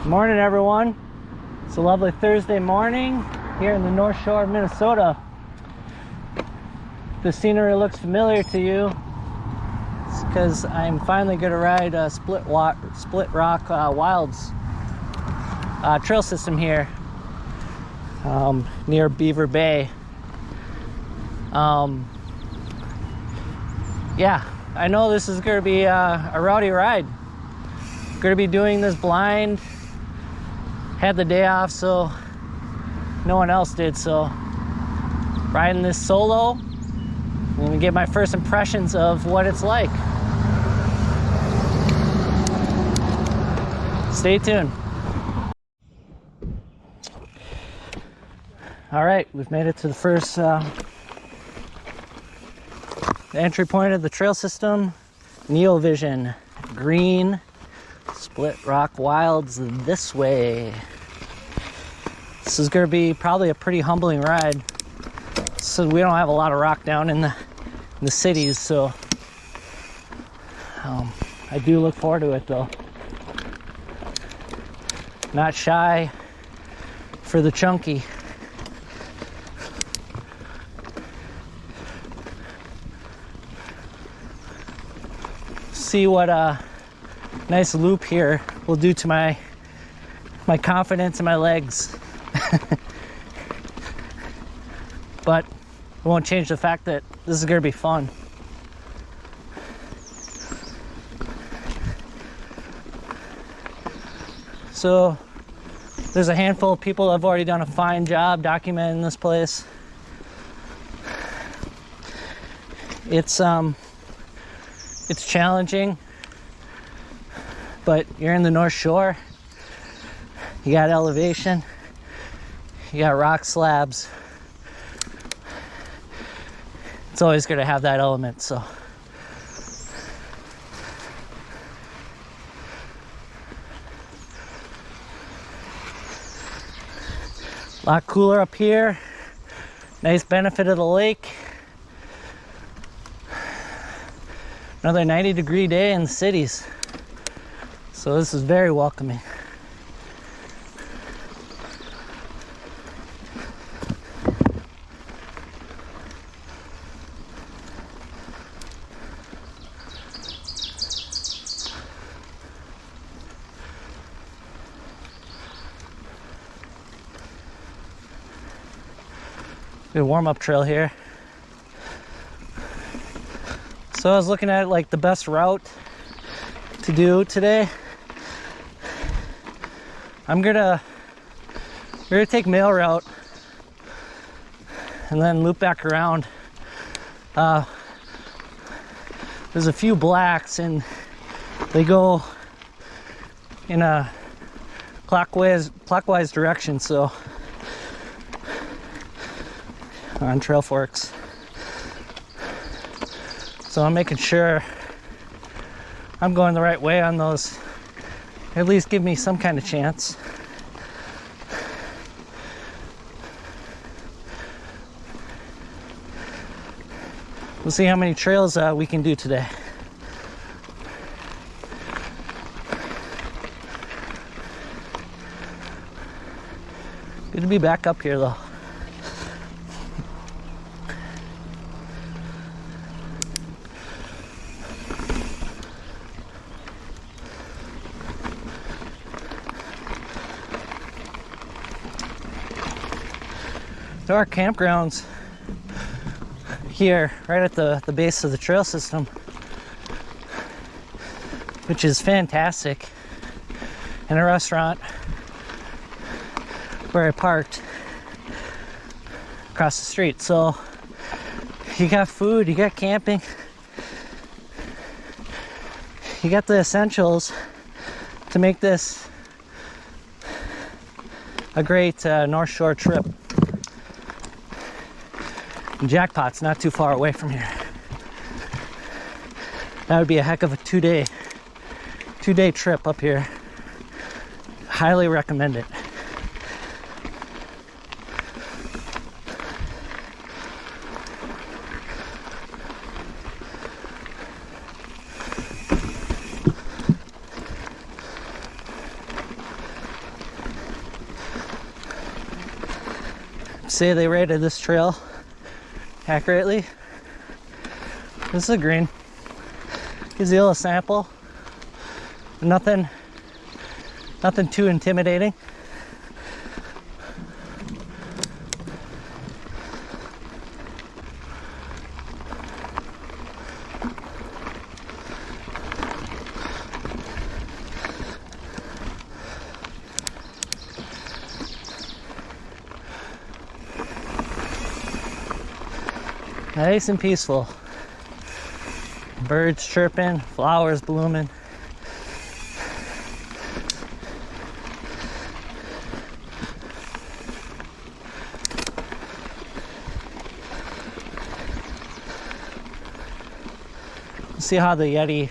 Morning, everyone. It's a lovely Thursday morning here in the North Shore of Minnesota. If the scenery looks familiar to you, it's because I'm finally going to ride a Split Rock Wilds trail system here near Beaver Bay. Yeah, I know this is going to be a rowdy ride. Going to be doing this blind. Had the day off, so no one else did, so riding this solo. I'm gonna get my first impressions of what it's like. Stay tuned. All right, we've made it to the first the entry point of the trail system. Neovision, green, Split Rock Wilds this way. This is going to be probably a pretty humbling ride. So we don't have a lot of rock down in the cities, so I do look forward to it though. Not shy for the chunky. See what nice loop here will do to my confidence in my legs. But it won't change the fact that this is going to be fun. So there's a handful of people that have already done a fine job documenting this place. It's challenging, but you're in the North Shore. You got elevation, you got rock slabs. It's always going to have that element, so. A lot cooler up here. Nice benefit of the lake. Another 90-degree day in the cities. So this is very welcoming. Good warm-up trail here. So I was looking at like the best route to do today. We're gonna take mail route and then loop back around. There's a few blacks and they go in a clockwise direction, so on trail forks. So I'm making sure I'm going the right way on those. At least give me some kind of chance. We'll see how many trails we can do today. Good to be back up here though. There are campgrounds here right at the base of the trail system, which is fantastic, and a restaurant where I parked across the street. So you got food, you got camping, you got the essentials to make this a great North Shore trip. Jackpot's not too far away from here. That would be a heck of a two-day trip up here. Highly recommend it. say they rated this trail accurately. This is a green. Gives you a little sample. Nothing too intimidating. Nice and peaceful. Birds chirping, flowers blooming. See how the Yeti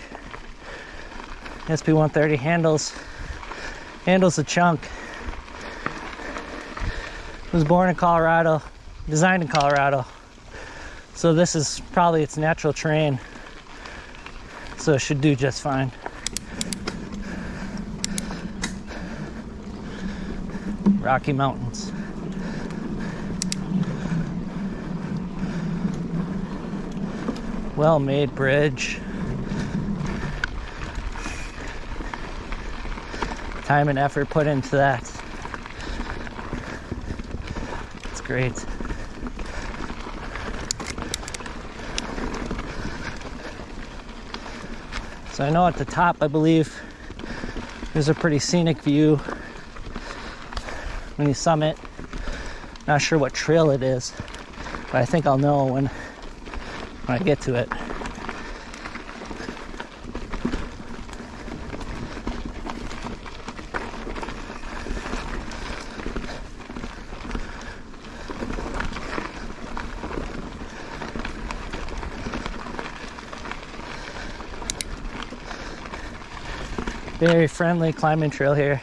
SP130 handles a chunk. It was born in Colorado, designed in Colorado. So this is probably its natural terrain. So it should do just fine. Rocky Mountains. Well-made bridge. Time and effort put into that. It's great. So I know at the top, I believe, there's a pretty scenic view when you summit. Not sure what trail it is, but I think I'll know when I get to it. Very friendly climbing trail here.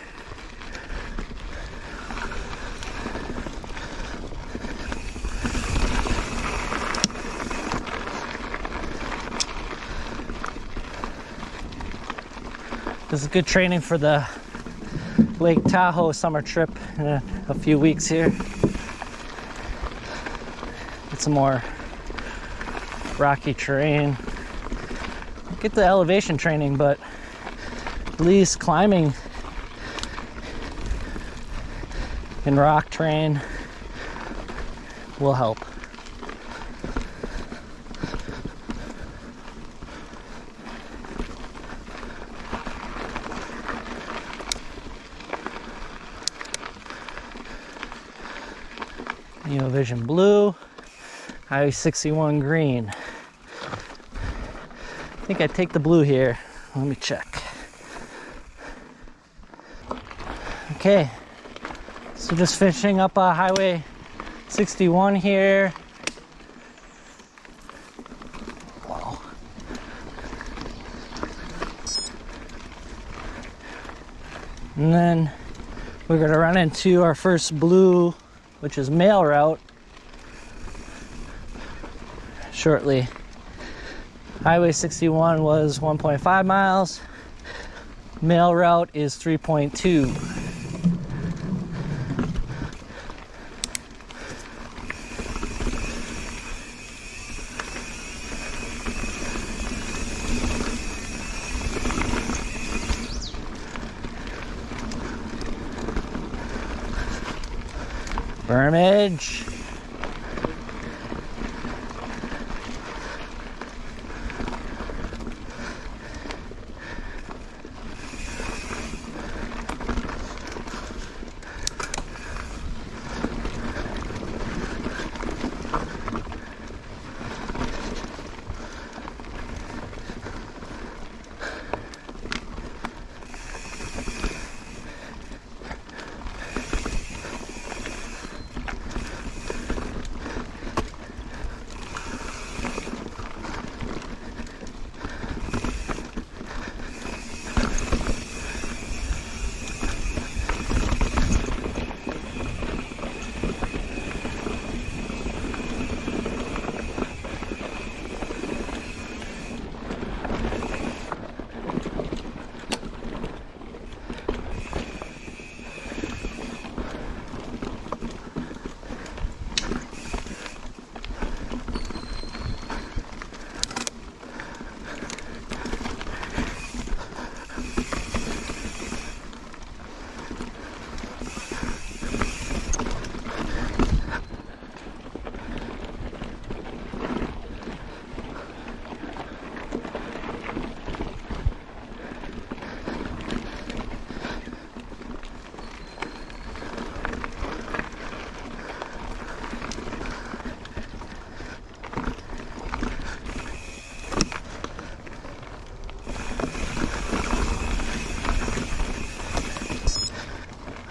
This is good training for the Lake Tahoe summer trip in a few weeks here. Get some more rocky terrain. Get the elevation training, but at least climbing in rock terrain will help. Neo Vision blue, Highway 61 green. I think I'd take the blue here. Let me check. Okay, so just finishing up Highway 61 here. Wow. And then we're gonna run into our first blue, which is mail route, shortly. Highway 61 was 1.5 miles. Mail route is 3.2. Vermage.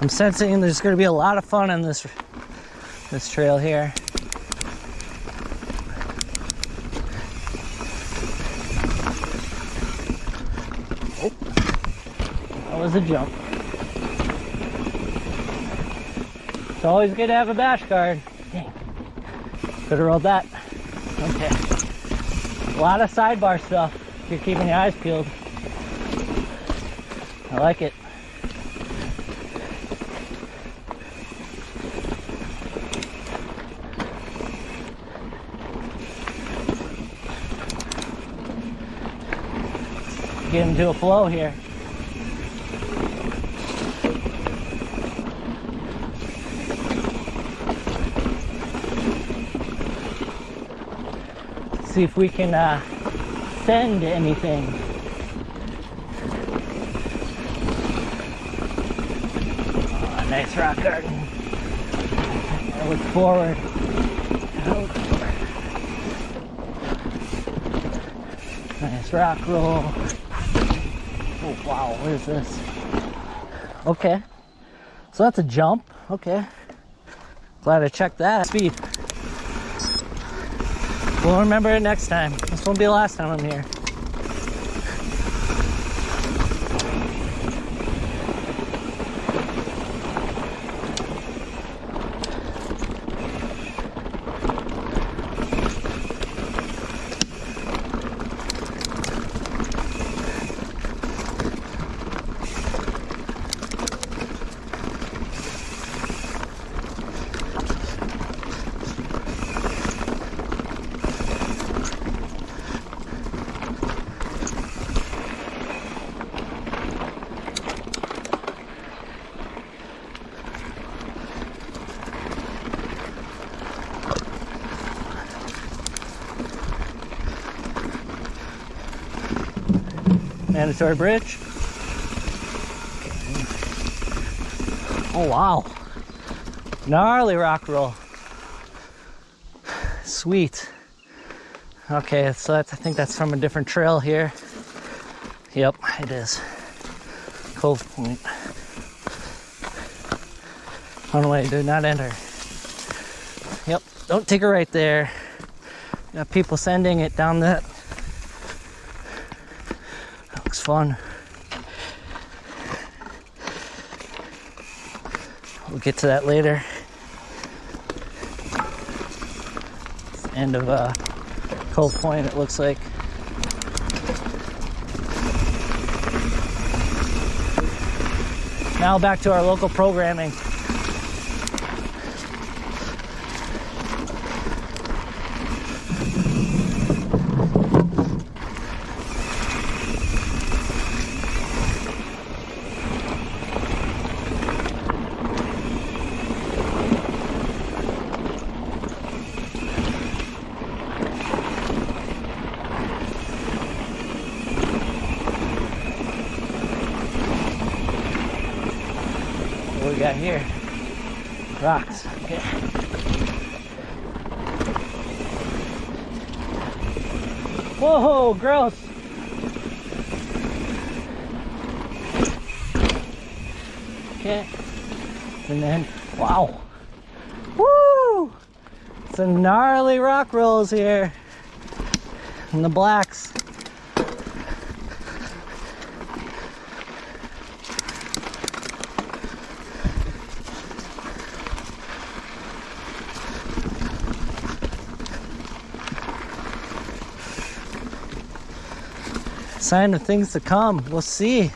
I'm sensing there's going to be a lot of fun on this trail here. Oh, that was a jump. It's always good to have a bash guard. Dang. Could have rolled that. Okay. A lot of sidebar stuff if you're keeping your eyes peeled. I like it. Get into a flow here. See if we can send anything. Oh, nice rock garden. I look forward. Nice rock roll. Oh wow, what is this? Okay, so that's a jump. Okay, glad I checked that. Speed. We'll remember it next time. This won't be the last time I'm here. Mandatory bridge. Oh wow. Gnarly rock roll. Sweet. Okay, so I think that's from a different trail here. Yep, it is. Cove Point. On way, do not enter. Yep, don't take a right there. Got people sending it down that. Looks fun. We'll get to that later. It's the end of Cove Point, it looks like. Now back to our local programming. What we got here? Rocks. Okay. Whoa, gross. Okay. And then, wow. Woo! Some gnarly rock rolls here. And the blacks. Sign of things to come. We'll see.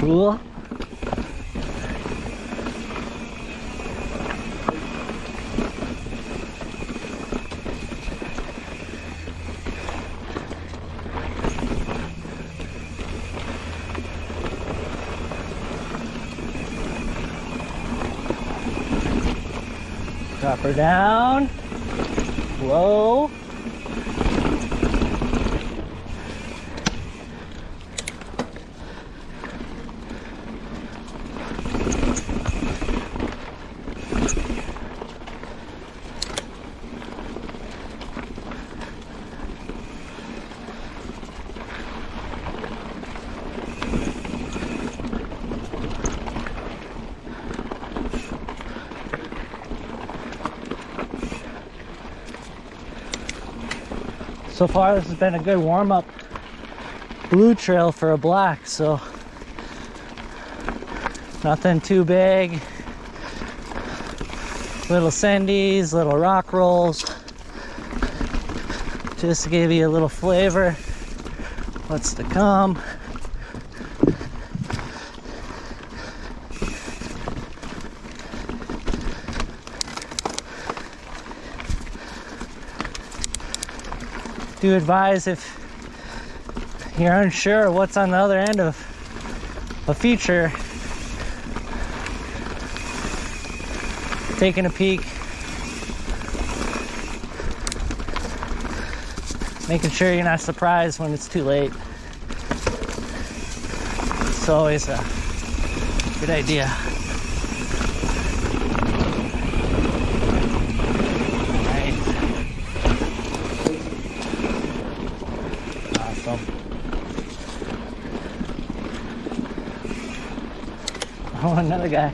Cool. Drop her down. Whoa. So far this has been a good warm-up blue trail for a black, so nothing too big. Little sandies, little rock rolls, just to give you a little flavor what's to come. Do advise if you're unsure what's on the other end of a feature, taking a peek, making sure you're not surprised when it's too late. It's always a good idea. Oh, another guy.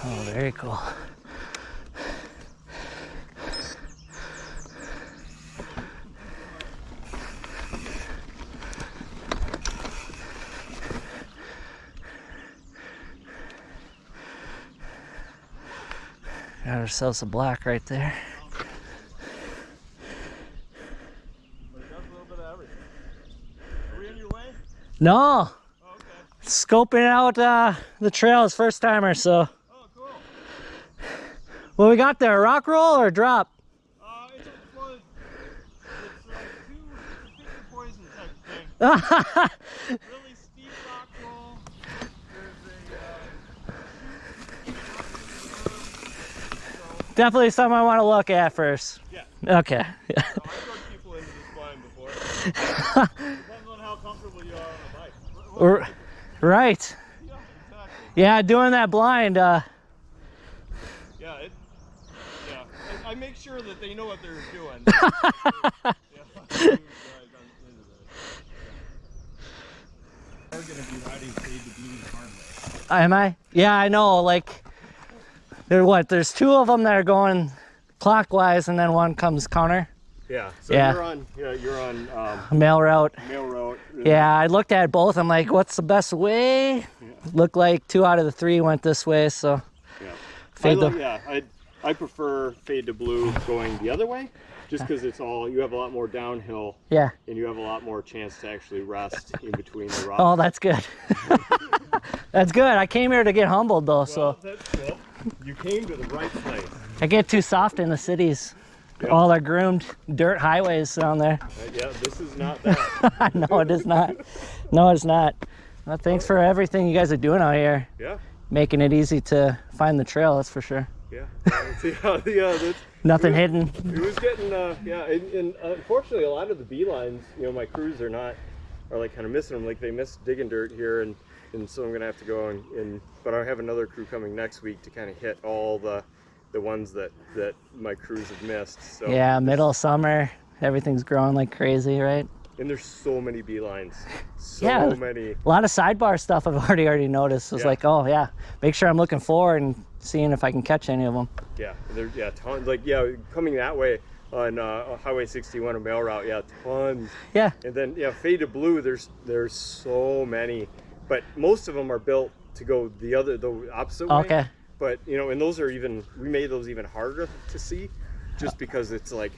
Oh, very cool. Got ourselves a black right there. No. Oh, okay. Scoping out the trails, first timer, so. Oh, cool. What we got there, a rock roll or a drop? It's like two poison type thing. Really steep rock roll. There's Definitely something I want to look at first. Yeah. Okay. I've drug people into this blind before. Depends on how comfortable you are on a bike. Right. Yeah, exactly. Yeah, doing that blind. I make sure that they know what they're doing. We're gonna be riding fade to blue the hard way. Am I? Yeah, I know. Like, there's two of them that are going clockwise, and then one comes counter. Yeah. So Yeah. you're on Mail route. mail route. Yeah, I looked at both. I'm like, what's the best way? Yeah. Looked like 2 out of the 3 went this way, so. Yeah. I prefer fade to blue going the other way, just because you have a lot more downhill. Yeah. And you have a lot more chance to actually rest in between the rocks. Oh, that's good. That's good. I came here to get humbled though, so. That's cool. You came to the right place. I get too soft in the cities. Yep. All the groomed dirt highways down there. Yeah, this is not that. No, it is not. No, it's not. Well, thanks for everything you guys are doing out here. Yeah. Making it easy to find the trail, that's for sure. Yeah. That's, Nothing hidden. It was getting, and unfortunately a lot of the beelines, my crews are like kind of missing them. Like they missed digging dirt here, and so I'm going to have to go but I have another crew coming next week to kind of hit all the ones that my crews have missed. So Yeah, middle of summer, everything's growing like crazy, right? And there's so many beelines. So Yeah. many. A lot of sidebar stuff I've already noticed. It's Yeah. like, oh yeah, make sure I'm looking forward and seeing if I can catch any of them. Yeah, there's tons. Like coming that way on Highway 61, a mail route. Yeah, tons. Yeah. And then faded blue. There's so many, but most of them are built to go the opposite way. Okay. But and those are we made those even harder to see, just because it's like,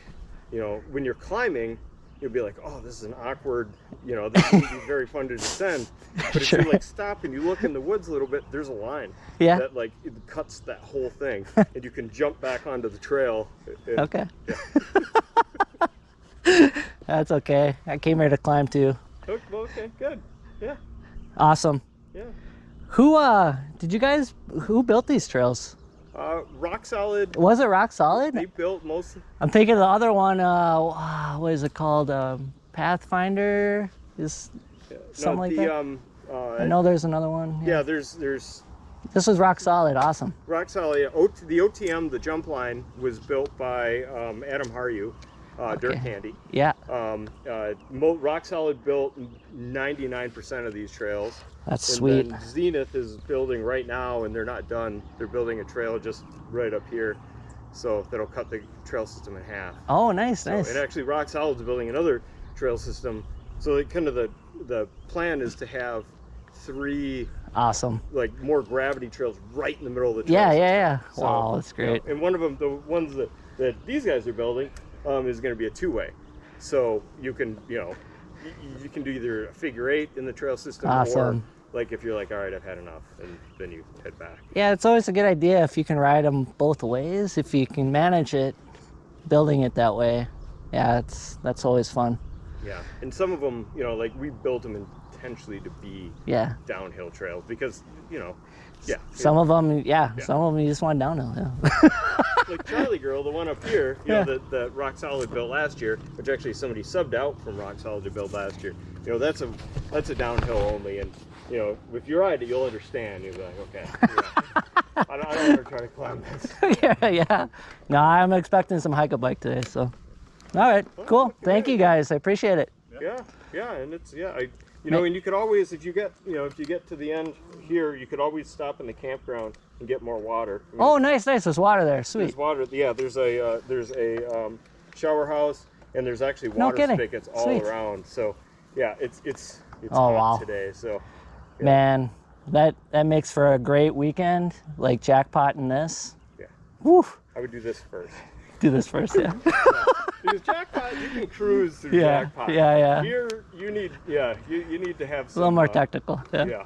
when you're climbing, you'll be like, oh, this is an awkward, this would be very fun to descend. But Sure. if you like stop and you look in the woods a little bit, there's a line Yeah. that like it cuts that whole thing, and you can jump back onto the trail. Okay. That's okay. I came here to climb too. Okay, good. Yeah, Awesome. yeah. Who built these trails? Rock Solid. Was it Rock Solid? They built most. I'm thinking of the other one, what is it called? Pathfinder? Something like that? I know there's another one. Yeah, there's This was Rock Solid, awesome. Rock Solid. The OTM, the jump line, was built by Adam Haryu, Dirt Candy. Yeah, Rock Solid built 99% of these trails. that's And sweet. then Zenith is building right now, and they're not done. They're building a trail just right up here, so that'll cut the trail system in half. Oh, nice, So, nice. and actually, Rock Solid's building another trail system. So like, kind of the plan is to have 3 Awesome. like more gravity trails right in the middle of the trail. Yeah, system. yeah, yeah. So, Wow, that's great. And one of them, the ones that these guys are building, is going to be a 2-way. So you can you can do either a figure 8 in the trail system, Awesome. or like if you're like, all right, I've had enough, and then you head back. Yeah, it's always a good idea if you can ride them both ways. If you can manage it, building it that way. Yeah, that's always fun. Yeah, and some of them, like we built them intentionally to be Yeah. downhill trails because, Some of them, some of them you just want downhill. Yeah. like Charlie Girl, the one up here, Yeah. that Rock Solid built last year, which actually somebody subbed out from Rock Solid to build last year. That's a downhill only, and if you ride it, you'll understand. You'll be like, okay, I don't want to try to climb this. yeah. No, I'm expecting some hike-a-bike today, so. All right, cool. Thank you guys. I appreciate it. Yeah, and it's and you could always, if you get to the end here, you could always stop in the campground and get more water. I mean, Oh, nice. There's water there. Sweet. There's water. Yeah, there's a shower house, and there's actually No water kidding. spigots all Sweet. around. So, yeah, it's Oh, hot wow. today. So, yeah. Man, that makes for a great weekend, like Jackpot and this. Yeah. Woo. I would do this first. Do this first, yeah. Because Jackpot, you can cruise through Yeah, Jackpot. yeah. Here, you need to have A some, little more technical. Yeah.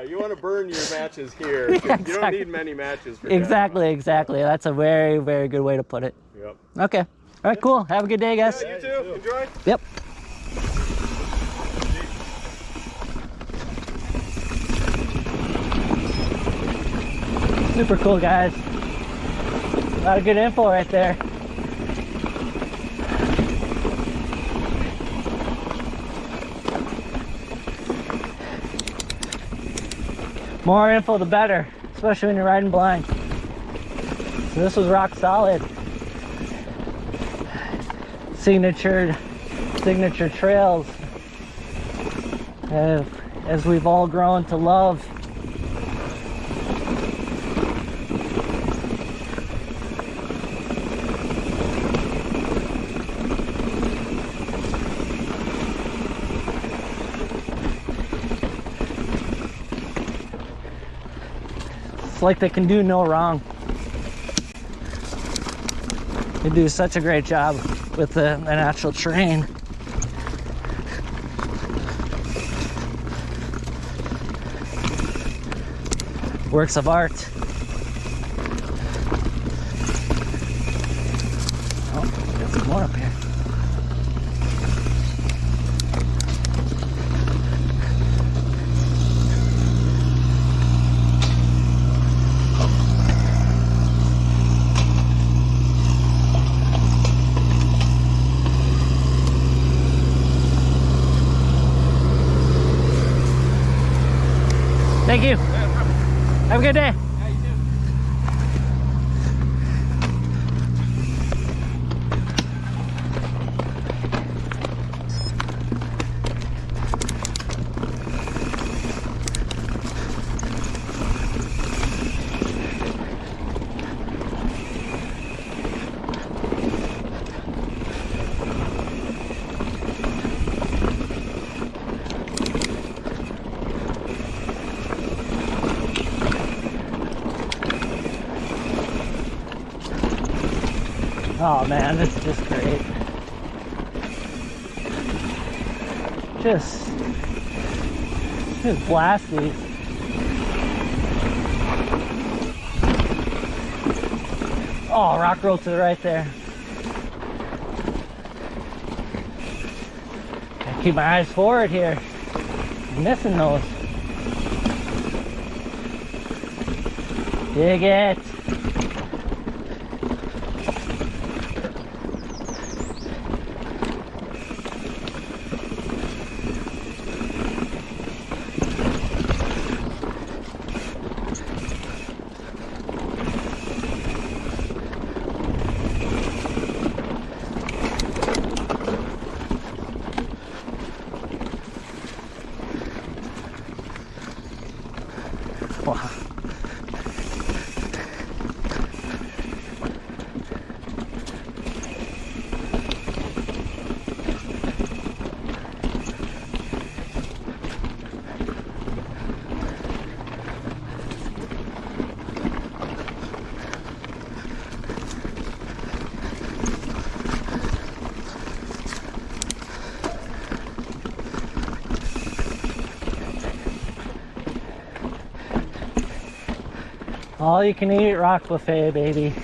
You want to burn your matches here. Yeah, You don't exactly. need many matches for Exactly. That's a very, very good way to put it. Jackpot. Okay. All right, cool. Have a good day, guys. Yeah, you too. Enjoy. Yep. Super cool, guys. A lot of good info right there. More info, the better, especially when you're riding blind. So this was Rock Solid. Signature trails as we've all grown to love. It's like they can do no wrong. They do such a great job with the natural terrain. Works of art. Oh, there's some more up here. Thank you. Have a good day. Oh man, this is just great. Just blast these. Oh, rock roll to the right there. Gotta keep my eyes forward here. I'm missing those. Dig it. Wow. All you can eat rock buffet, baby.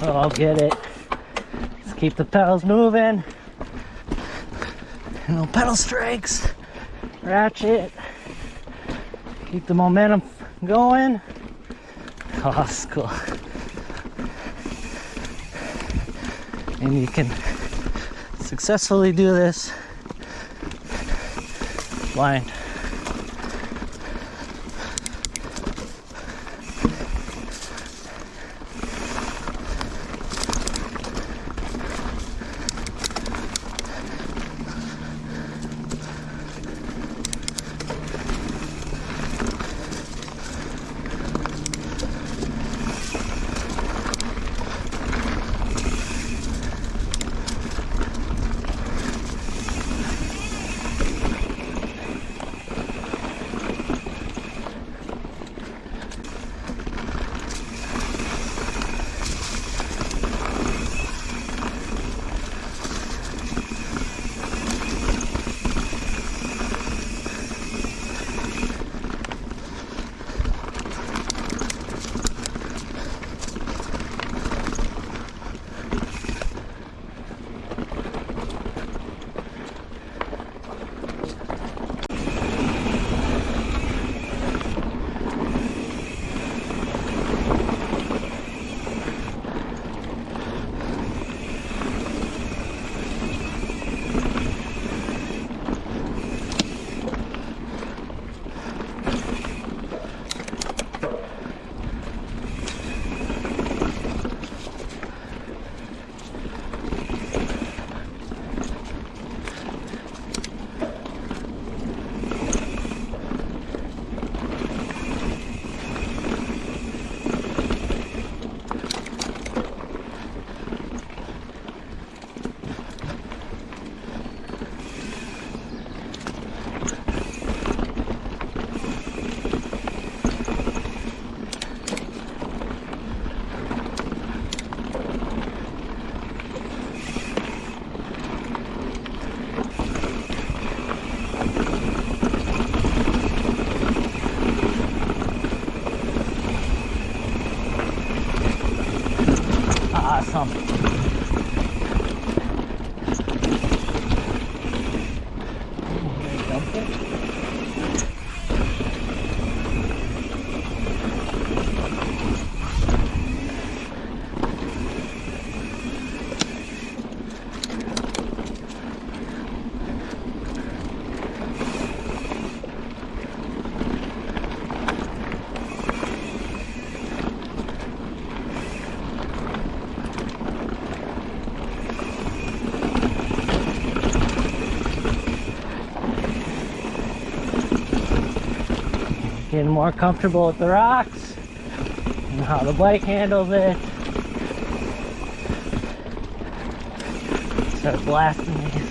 Oh, I'll get it. Let's keep the pedals moving. No pedal strikes. Ratchet. Keep the momentum going. Oh, that's cool. And you can successfully do this blind. Awesome. Getting more comfortable with the rocks and how the bike handles it. Start blasting these.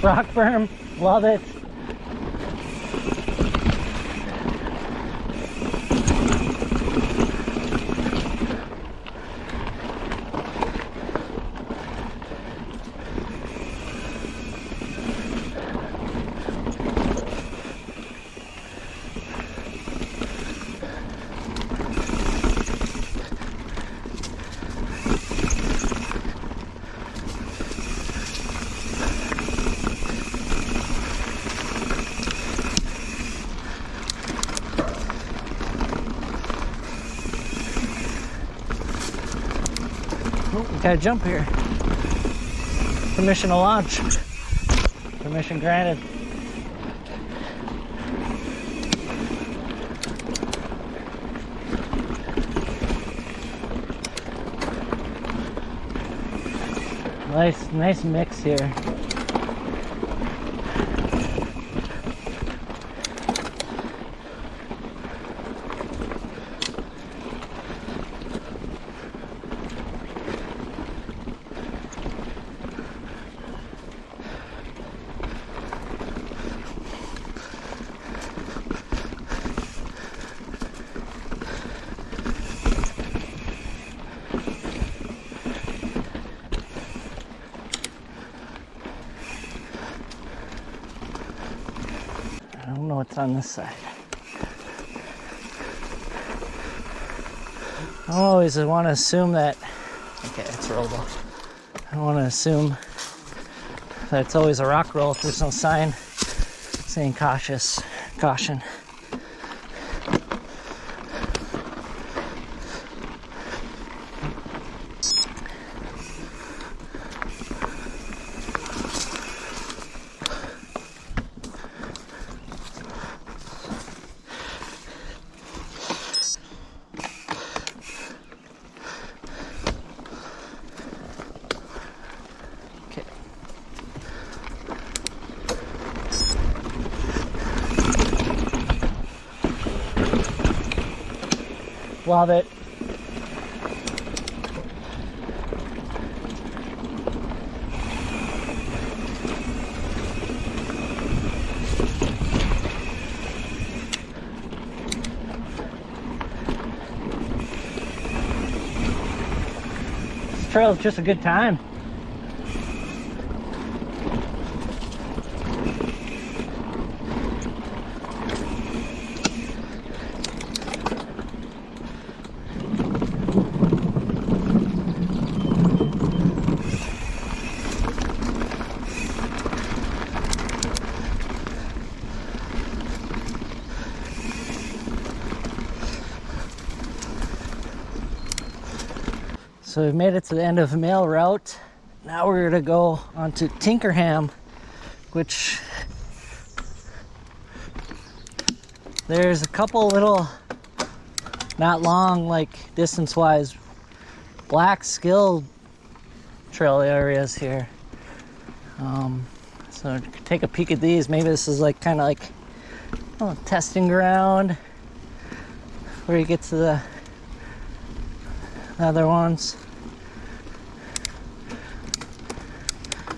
Rock berm, love it. Gotta jump here. Permission to launch. Permission granted. Nice mix here. I don't know what's on this side. I always want to assume that, okay, it's rollable. I want to assume that it's always a rock roll if there's no sign saying caution. Love it. This trail is just a good time. So we've made it to the end of Mail Route. Now we're gonna go on to Tinkerham, which there's a couple little, not long, like distance-wise, black skill trail areas here. So take a peek at these. Maybe this is like kind of like a testing ground where you get to the other ones.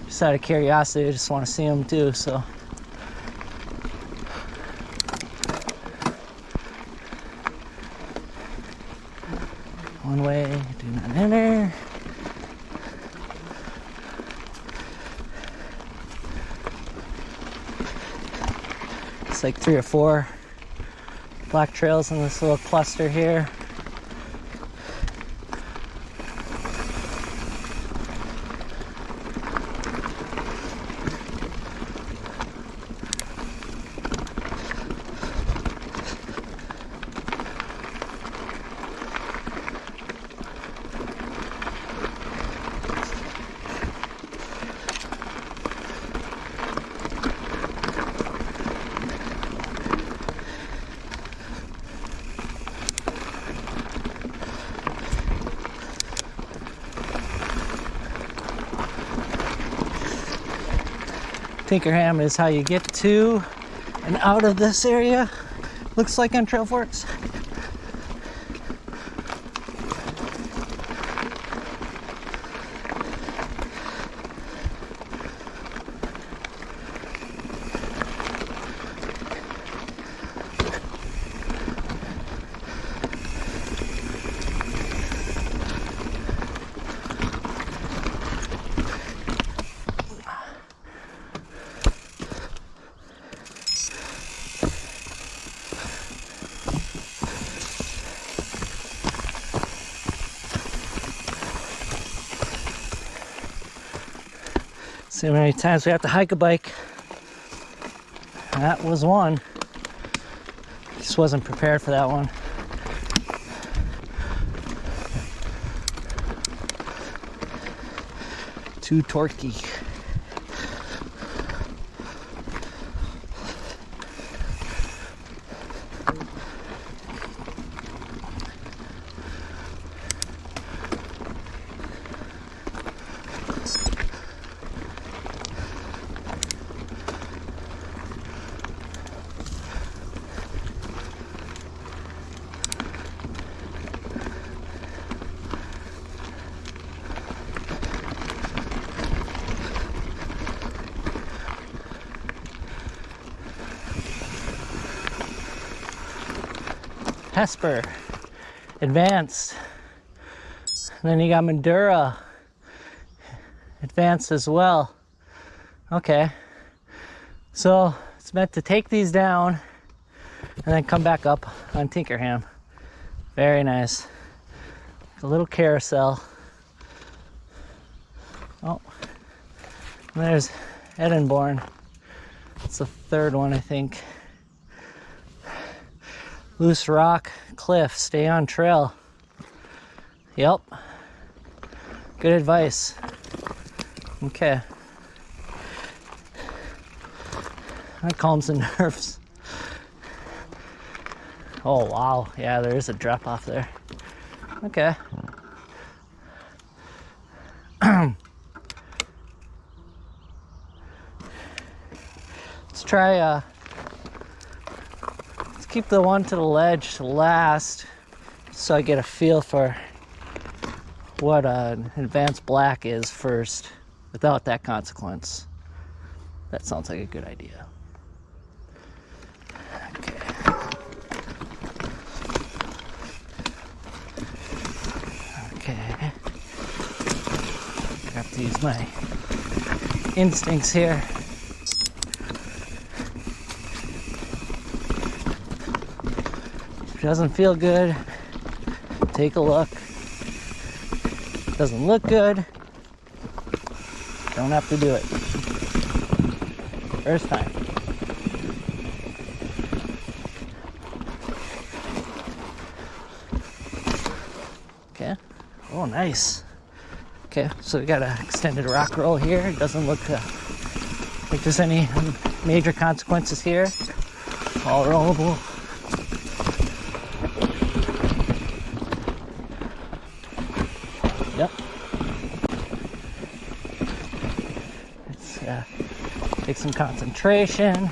Just out of curiosity, I just want to see them too, so. One way, do not enter. It's like 3 or 4 black trails in this little cluster here. Tinkerham is how you get to and out of this area, looks like on Trail Forks. See how many times we have to hike a bike. That was one. Just wasn't prepared for that one. Too torquey. Hesper, advanced. And then you got Madura, advanced as well. Okay, so it's meant to take these down and then come back up on Tinkerham. Very nice. A little carousel. Oh, and there's Edinborn. It's the third one, I think. Loose rock, cliff, stay on trail. Yep. Good advice. Okay. That calms the nerves. Oh, wow. Yeah, there is a drop off there. Okay. Let's try, let's keep the one to the ledge to last so I get a feel for what an advanced black is first without that consequence. That sounds like a good idea. Okay. Okay. I have to use my instincts here. If it doesn't feel good, take a look. Doesn't look good, don't have to do it. First time. Okay. Oh, nice. Okay, so we got an extended rock roll here. It doesn't look like there's any major consequences here. All rollable. Yep. Let's take some concentration.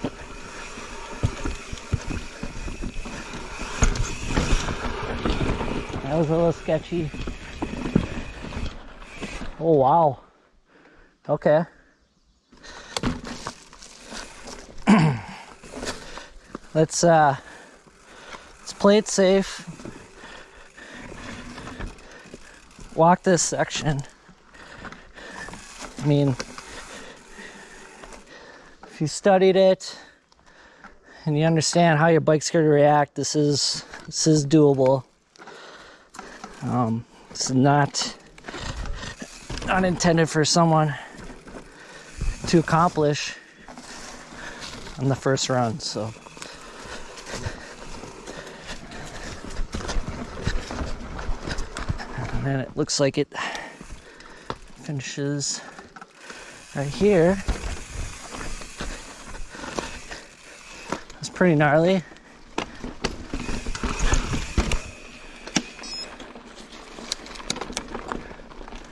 That was a little sketchy. Oh, wow. Okay. Let's play it safe. Walk this section. I mean, if you studied it and you understand how your bike's going to react, this is doable. This is not intended for someone to accomplish on the first run, so. And then it looks like it finishes right here. It's pretty gnarly.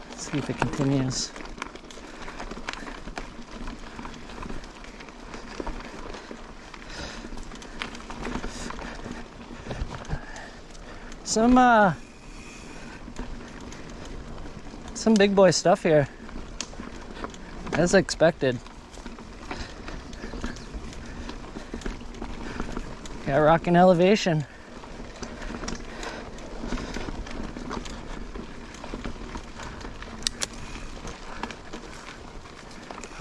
Let's see if it continues. Some big boy stuff here, as expected. Got rocking elevation.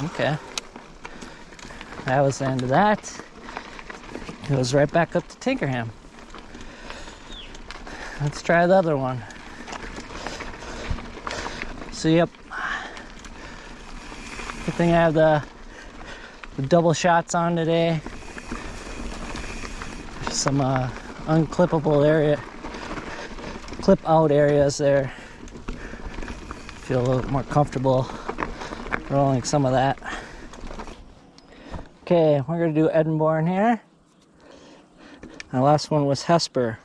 Okay. That was the end of that. It goes right back up to Tinkerham. Let's try the other one. So yep. Good thing I have the double shots on today. Some unclippable area, clip out areas there. Feel a little more comfortable rolling some of that. Okay, we're gonna do Edinburgh here. My last one was Hesper.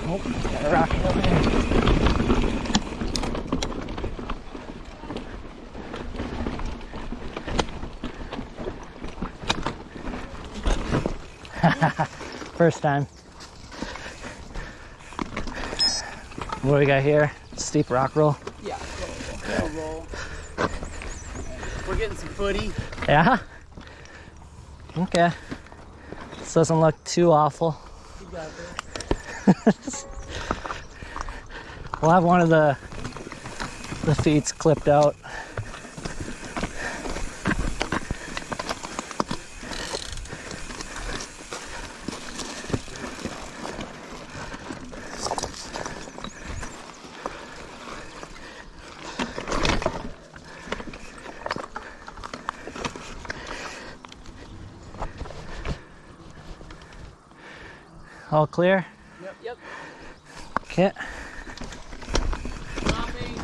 Oh, got a rocket over there. First time. What do we got here? Steep rock roll? Yeah, roll. We're getting some footy. Yeah? Okay. This doesn't look too awful. You got this. We'll have one of the feets clipped out. All clear? Yep. Okay. Stopping.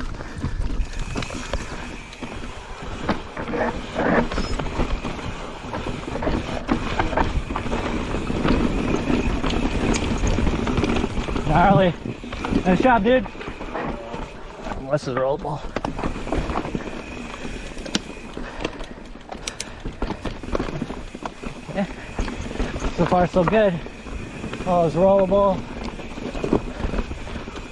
Gnarly. Nice job, dude. This is rollable. Yeah. So far, so good. All is rollable.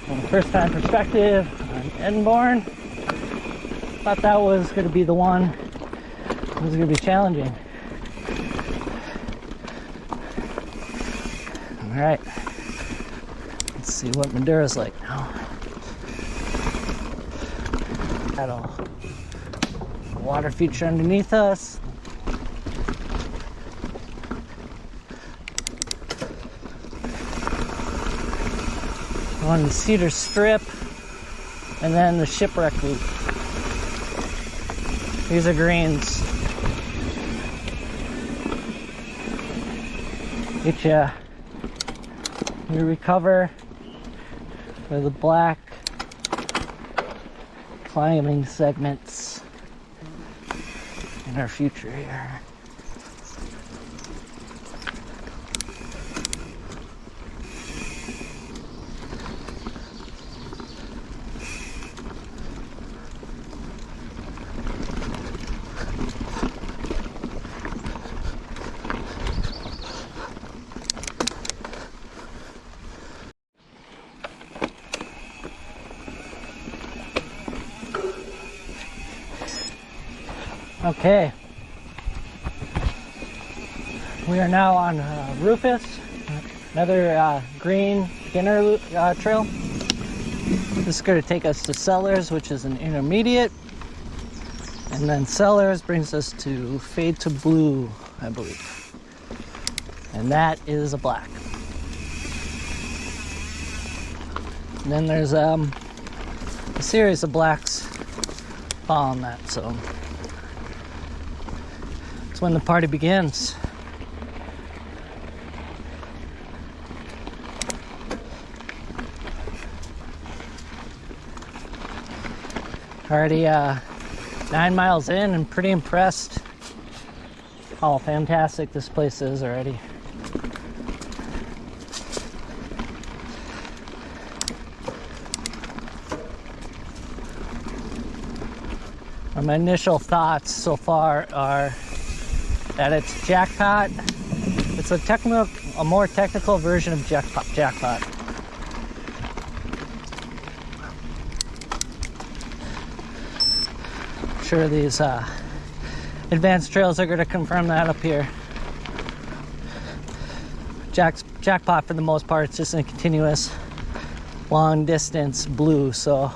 From a first time perspective on Edinburgh. Thought that was going to be the one. It was going to be challenging. All right. Let's see what Madura's like now. Got a water feature underneath us. On the Cedar Strip, and then the Shipwreck Loop. These are greens. Get you recover for the black climbing segments in our future here. Okay, we are now on Rufus, another green beginner trail. This is going to take us to Sellers, which is an intermediate, and then Sellers brings us to Fade to Blue, I believe, and that is a black. And then there's a series of blacks following that, so when the party begins. Already 9 miles in and pretty impressed how fantastic this place is already. My initial thoughts so far are that it's Jackpot. It's a more technical version of Jackpot. I'm sure these advanced trails are going to confirm that up here. Jackpot, for the most part, it's just a continuous long distance blue, so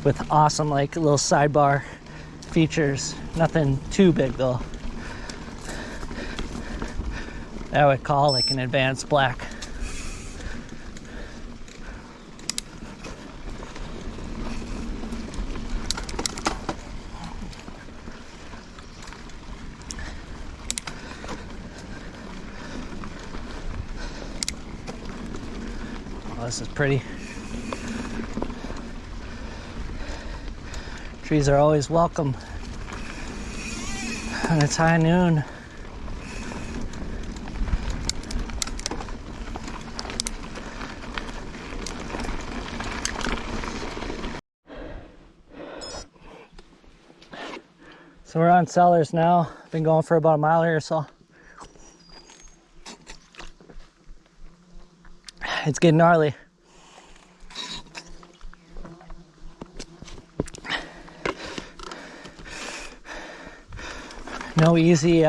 with awesome like little sidebar features. Nothing too big though. That I would call like an advanced black. Oh, this is pretty. Trees are always welcome when it's high noon. So we're on Sellers now. Been going for about a mile here or so. It's getting gnarly. No easy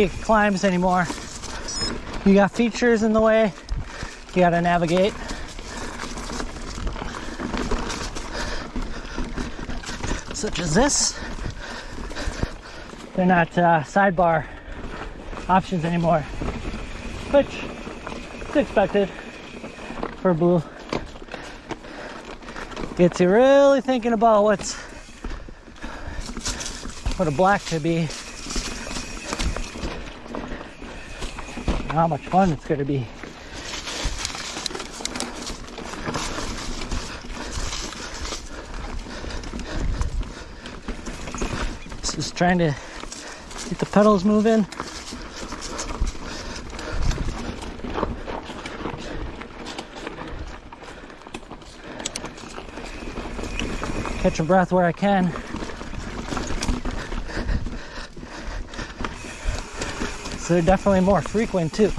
climbs anymore. You got features in the way, you gotta navigate. Such as this. They're not sidebar options anymore, which is expected for blue. Gets you really thinking about what a black could be, and how much fun it's going to be. Just trying to get the pedals moving. Catch a breath where I can. So they're definitely more frequent too.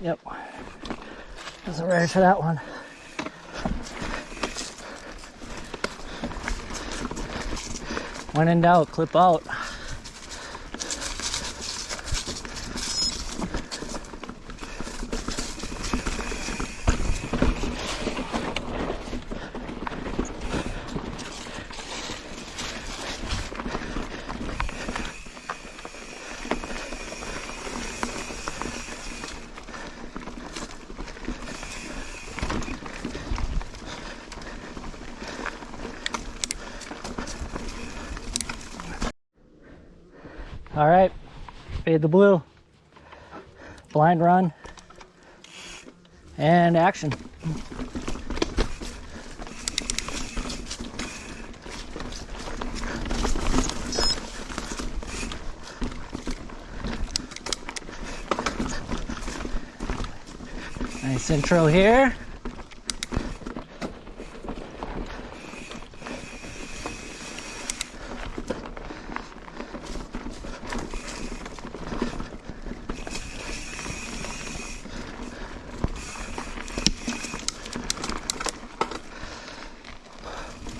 Yep, wasn't ready for that one. When in doubt, clip out. All right, fade the blue, blind run, and action. Nice intro here.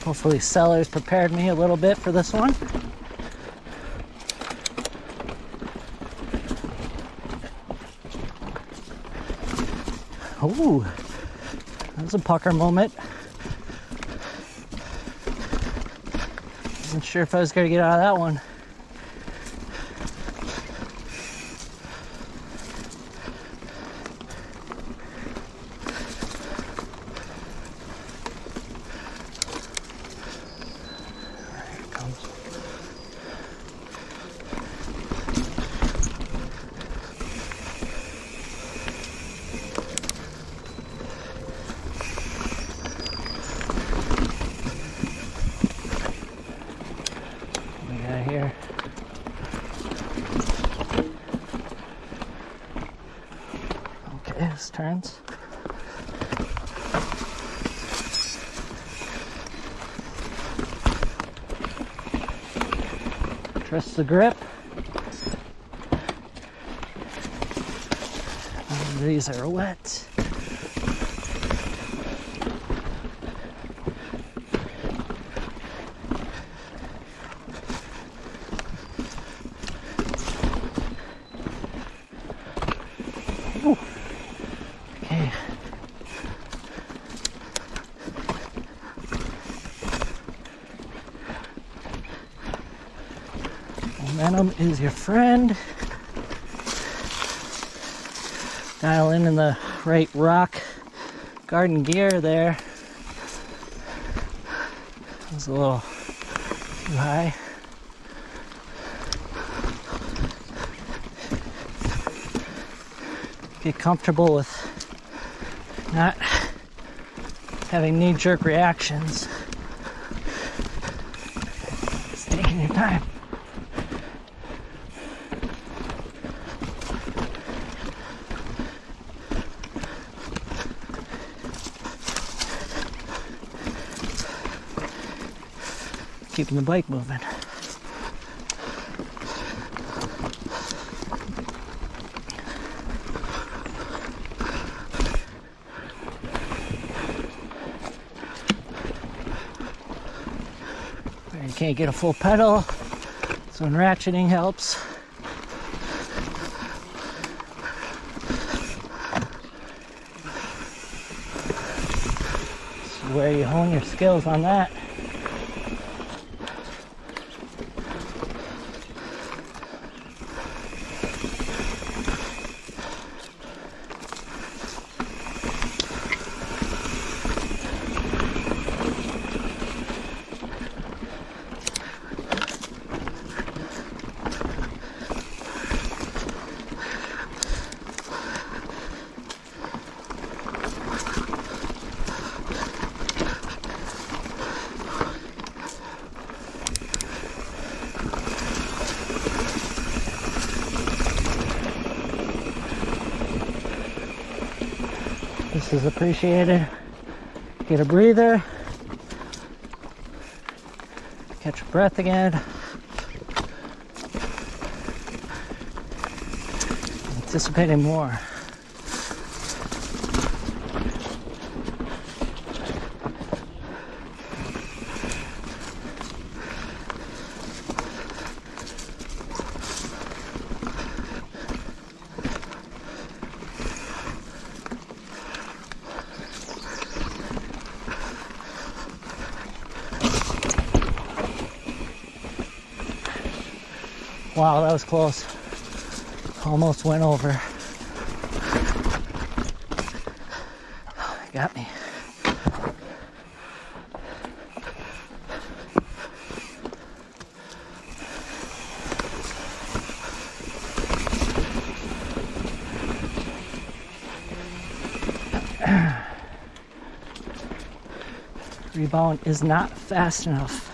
Hopefully Sellers prepared me a little bit for this one. Ooh, that was a pucker moment. Wasn't sure if I was gonna get out of that one. Here it comes. We got here. Okay, this turns. Trust the grip. And these are wet. Ooh. Okay. Momentum is your friend. Dial in the right rock garden gear there. That was a little too high. Get comfortable with not having knee-jerk reactions. It's taking your time. Keeping the bike moving. You can't get a full pedal, so ratcheting helps. This is where you hone your skills on that. This is appreciated. Get a breather. Catch your breath again. Anticipating more. Wow, that was close. Almost went over. Got me. Rebound is not fast enough.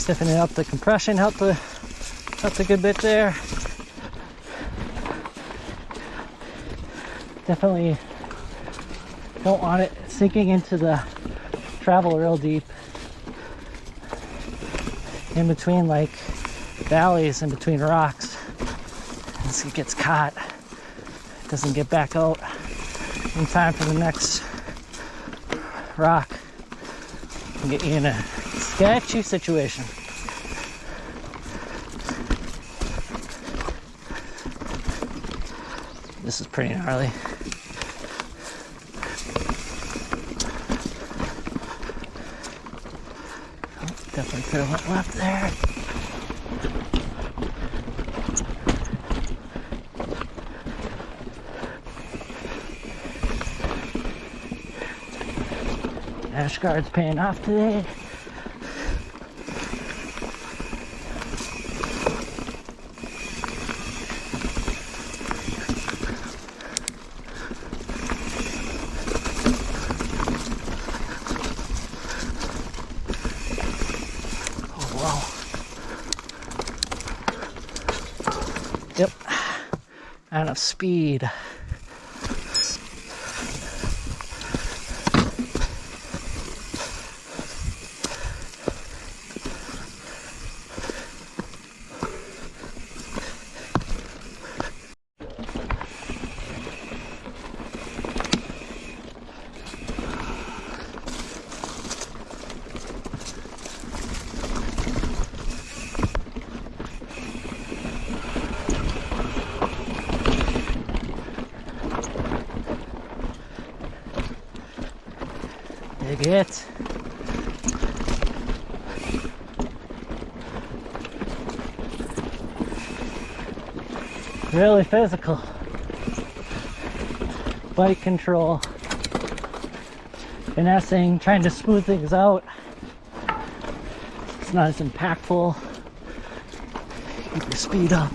Stiffening up the compression helped a good bit there. Definitely don't want it sinking into the travel real deep in between like valleys, in between rocks. As it gets caught, it doesn't get back out in time for the next rock and get you in a sketchy situation. This is pretty gnarly. Definitely could have went left there. Ash guard's paying off today. Yep, not enough speed. Dig it. Really physical. Bike control. Finessing, trying to smooth things out. It's not as impactful. Keep your speed up.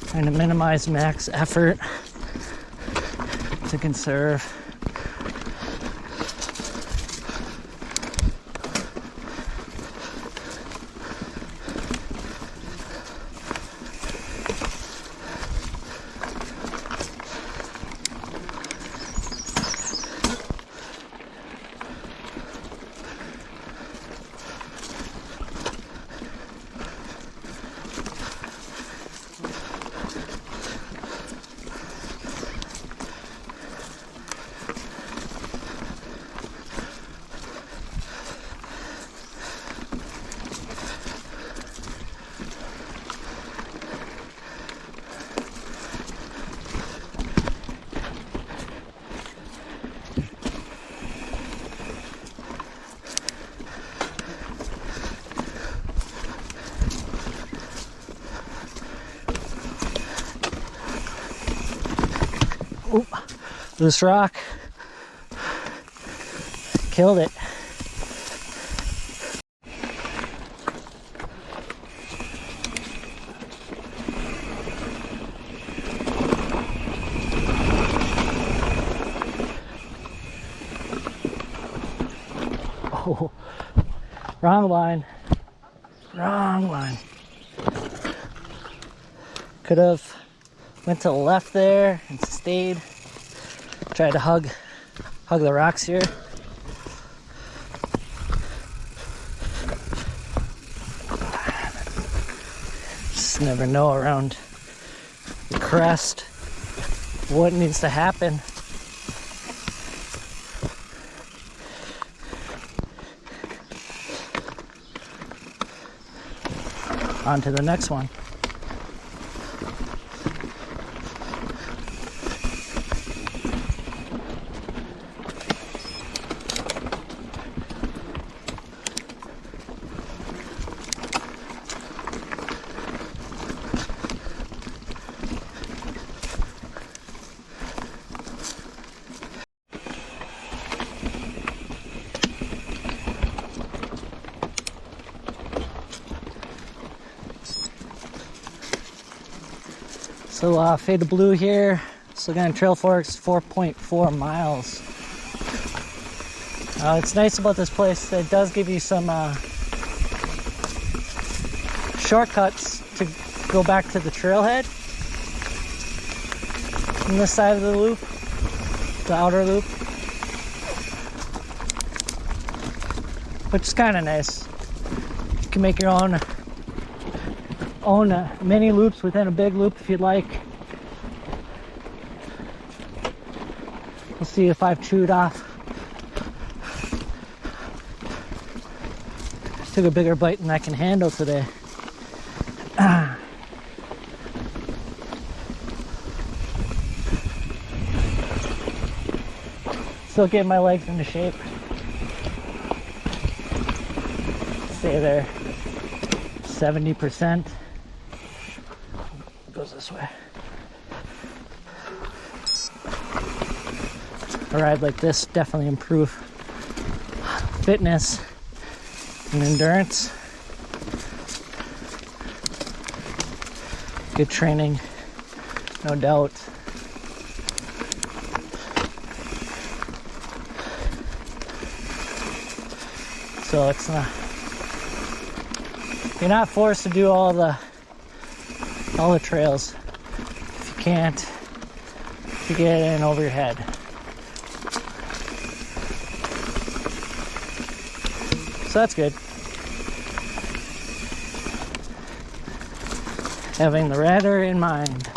Trying to minimize max effort to conserve. Oop, loose rock. Killed it. Oh, wrong line. Wrong line. Could have went to the left there and stayed. Tried to hug the rocks here. Just never know around the crest what needs to happen. On to the next one. So fade to blue here, So again, Trail Forks, 4.4 miles. It's nice about this place, it does give you some shortcuts to go back to the trailhead on this side of the loop, the outer loop, which is kind of nice. You can make your own mini loops within a big loop if you'd like. We'll see if I've chewed off. Took a bigger bite than I can handle today. Still getting my legs into shape. Stay there. 70%. Goes this way. A ride like this definitely improve fitness and endurance. Good training, no doubt. So it's not, you're not forced to do all the trails if you can't, to get in over your head. So that's good. Having the rudder in mind.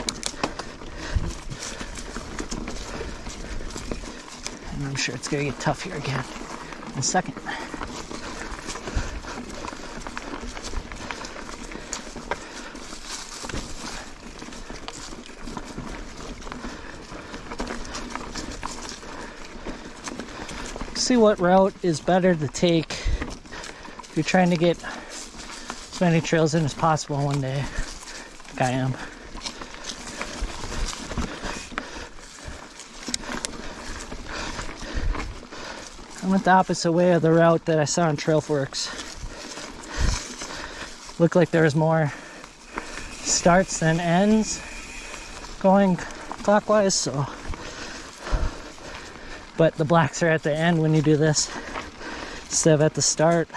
And I'm sure it's gonna get tough here again in a second. See what route is better to take if you're trying to get as many trails in as possible one day, like I am. I went the opposite way of the route that I saw on Trail Forks. Looked like there was more starts than ends going clockwise, so. But the blacks are at the end when you do this instead of at the start.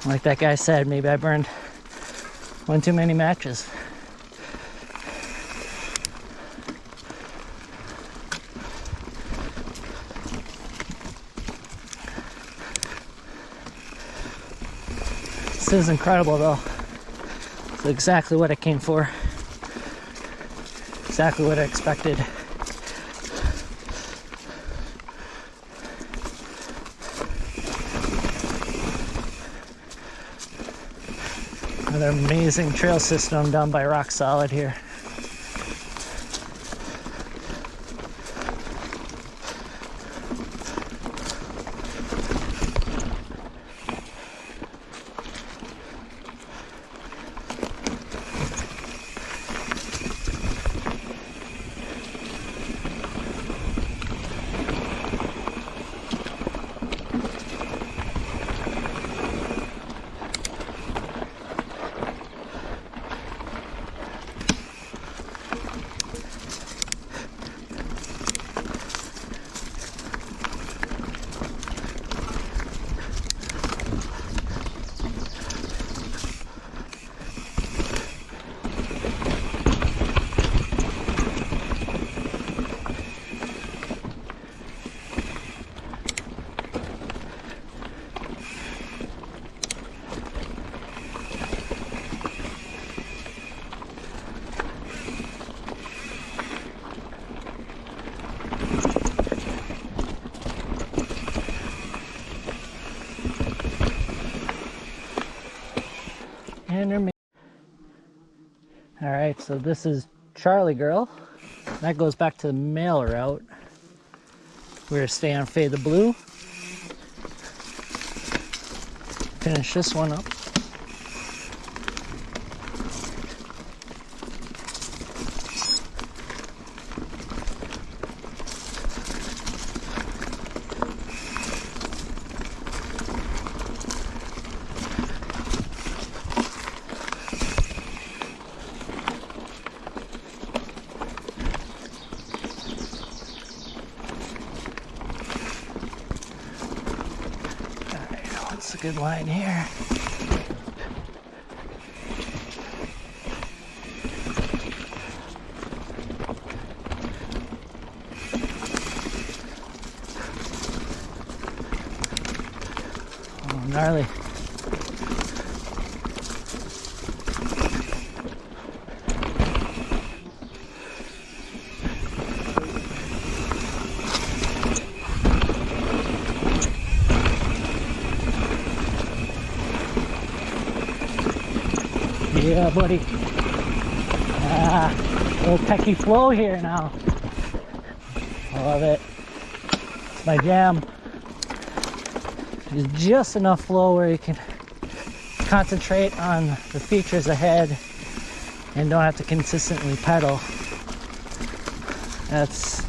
Like that guy said, maybe I burned one too many matches. This is incredible though. It's exactly what I came for. Exactly what I expected. Another amazing trail system done by Rock Solid here. Alright, so this is Charlie Girl. That goes back to the mail route. We're gonna stay on Fade the Blue. Finish this one up. good line here. Oh, gnarly. Yeah, buddy. Little techie flow here now. I love it. It's my jam. There's just enough flow where you can concentrate on the features ahead and don't have to consistently pedal. That's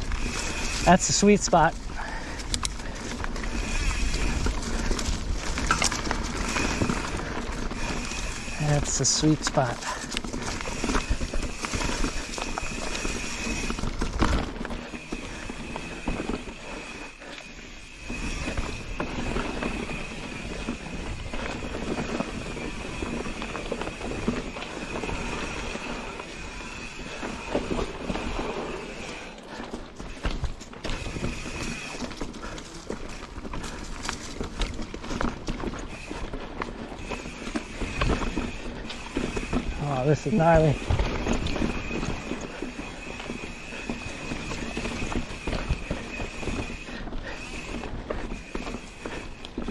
the sweet spot. That's the sweet spot. Oh, this is gnarly.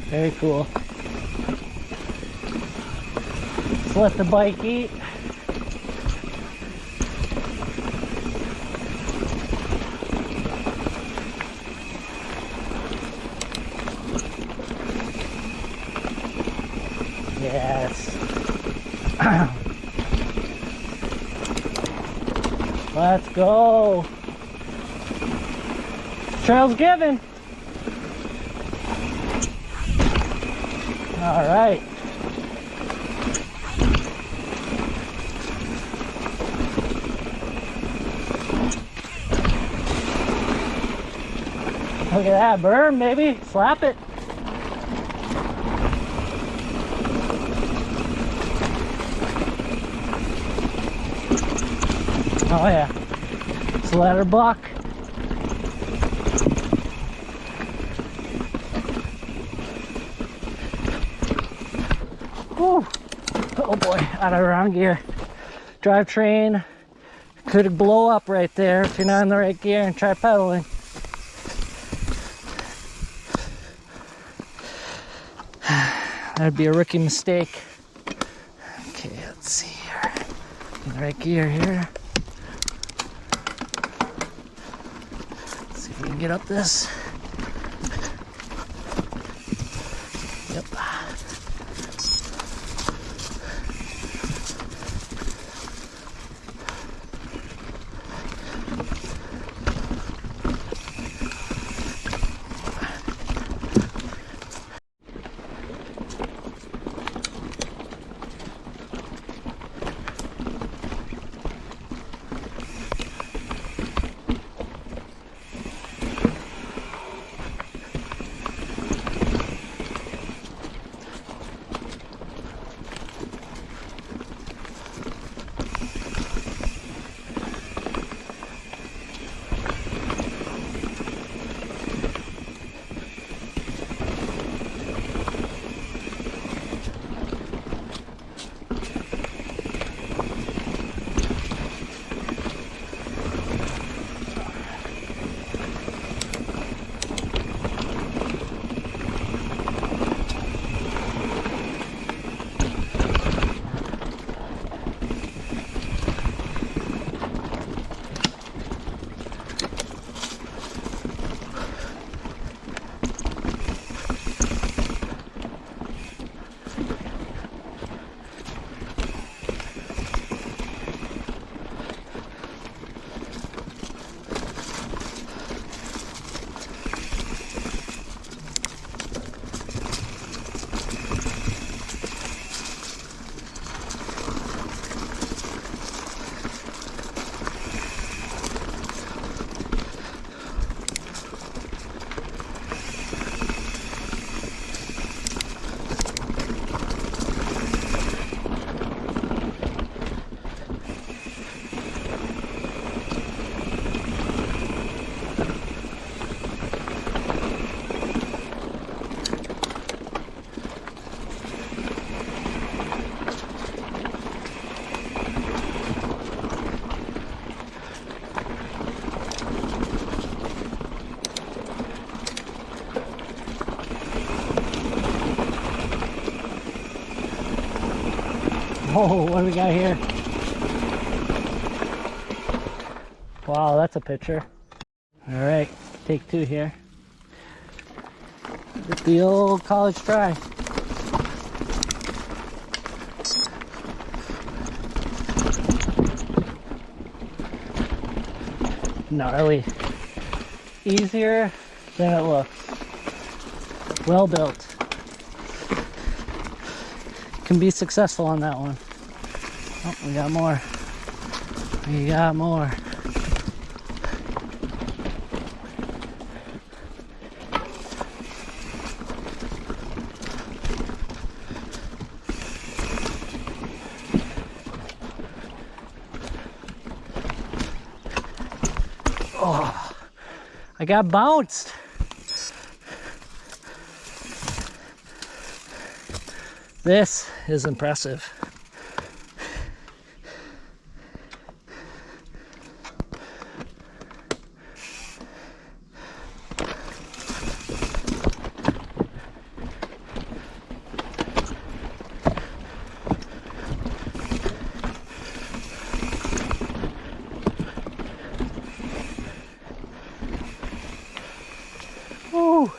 Very cool. Let's let the bike eat. Yes. Let's go. Trail's given. All right. Look at that berm, baby. Slap it. Oh yeah, it's a ladder block. Whew. Oh boy, out of round gear. Drivetrain could blow up right there if you're not in the right gear and try pedaling. That'd be a rookie mistake. Okay, let's see here. In the right gear here. We can get up this. Yep. Oh, what do we got here? Wow, that's a picture. All right, take two here. Get the old college try. Gnarly. Easier than it looks. Well built. Can be successful on that one. Oh, we got more. We got more. Oh, I got bounced. This is impressive. Woo.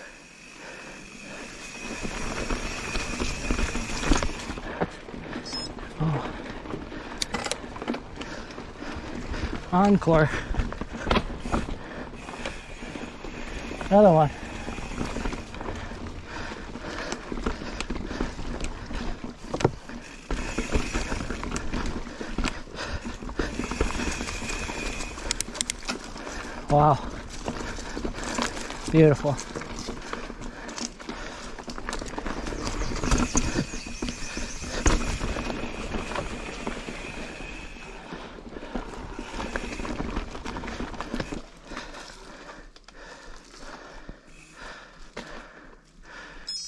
Oh. Encore. Another one. Wow. Beautiful.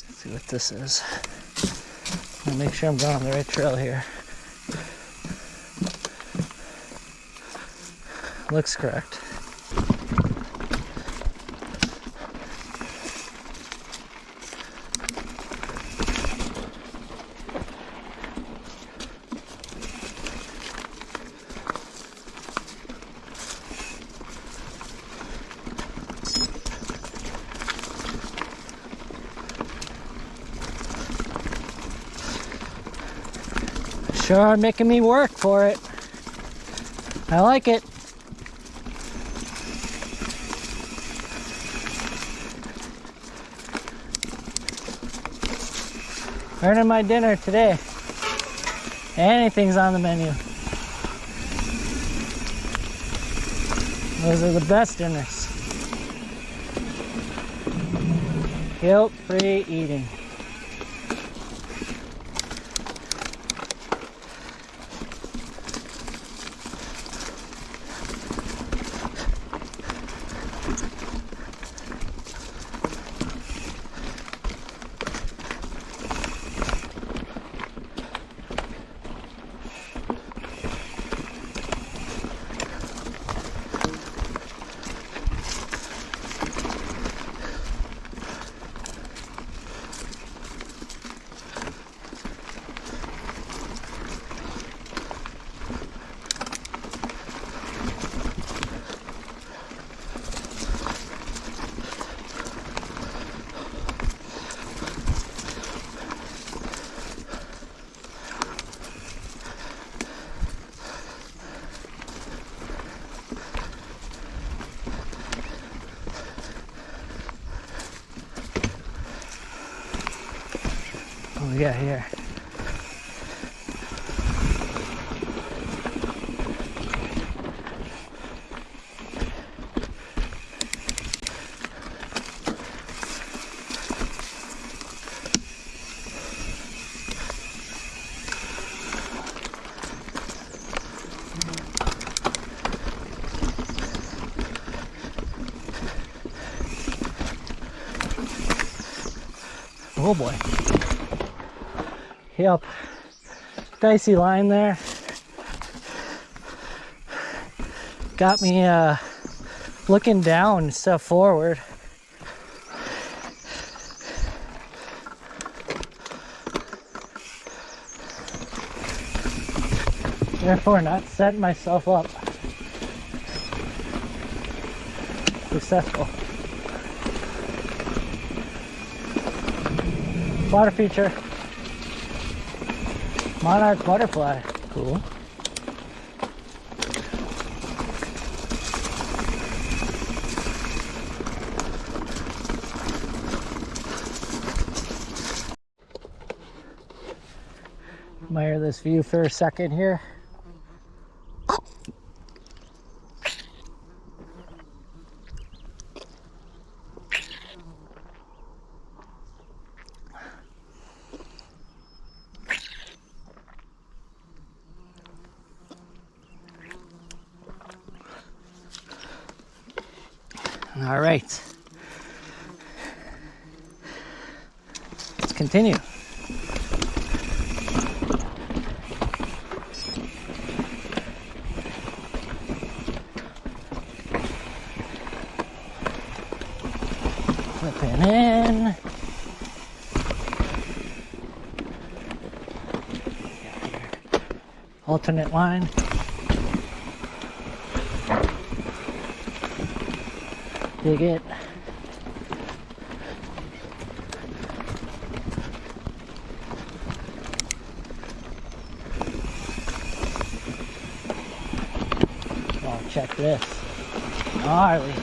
Let's see what this is. I'll make sure I'm going on the right trail here. Looks correct. Sure are making me work for it. I like it. Earning my dinner today. Anything's on the menu. Those are the best dinners. Guilt-free eating. What we got here? Oh boy. Yep. Dicey line there. Got me looking down instead of forward. Therefore not setting myself up. Successful. Water feature. Monarch butterfly. Cool. Admire this view for a second here. All right, let's continue. Flipping in. Alternate line. Dig it. Oh, check this. Gnarly.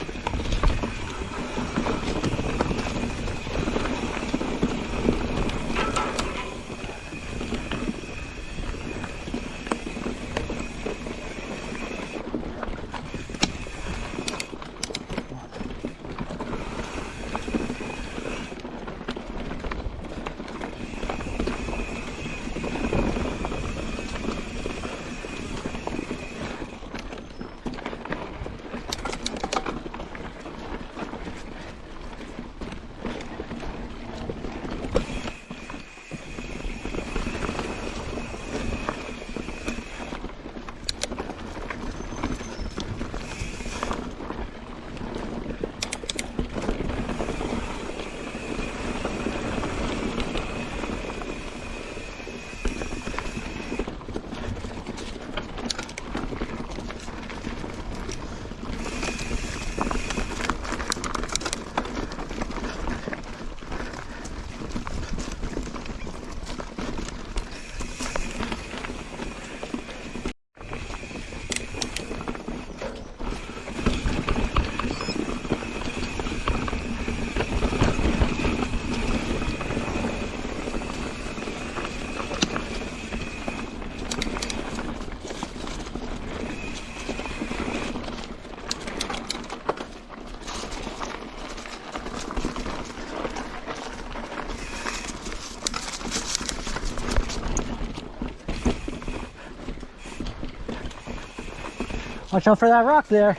Watch out for that rock there.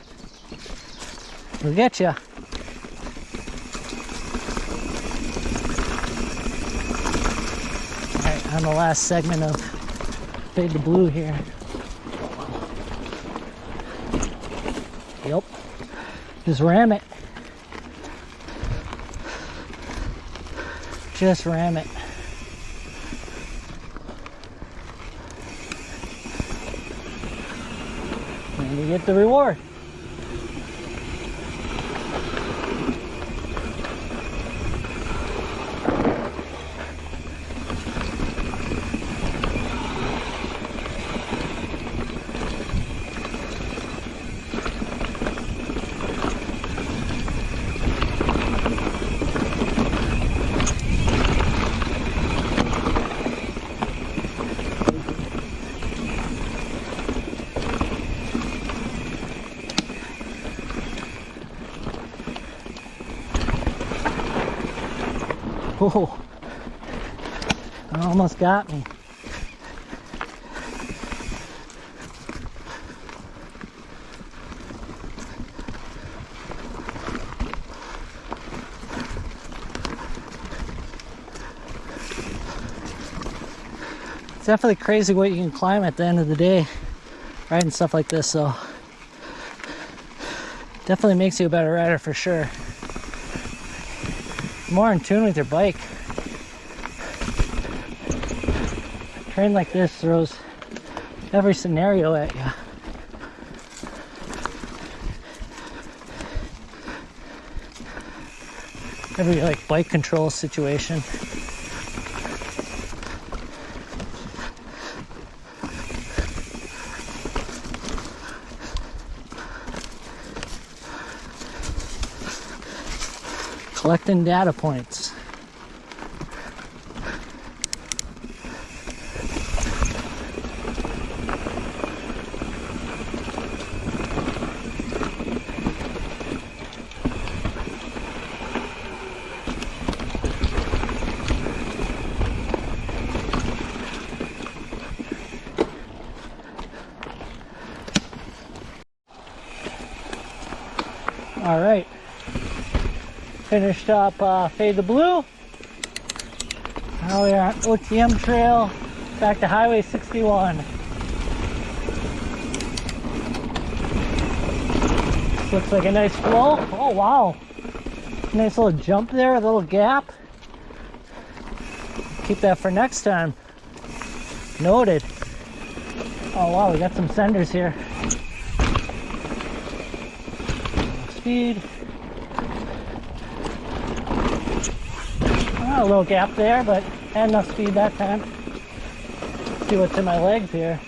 It'll get you. Alright, on the last segment of Fade to Blue here. Yep. Just ram it. Just ram it. And you get the reward. Oh, it almost got me. It's definitely crazy what you can climb at the end of the day, riding stuff like this, so definitely makes you a better rider for sure. More in tune with your bike. A train like this throws every scenario at you. Every like bike control situation. Collecting data points. All right. Finished up Fade the Blue. Now we are on OTM Trail, back to Highway 61. This looks like a nice flow. Oh wow, nice little jump there, a little gap. Keep that for next time. Noted. Oh wow, we got some senders here. Speed. A little gap there, but had enough speed that time. See what's in my legs here.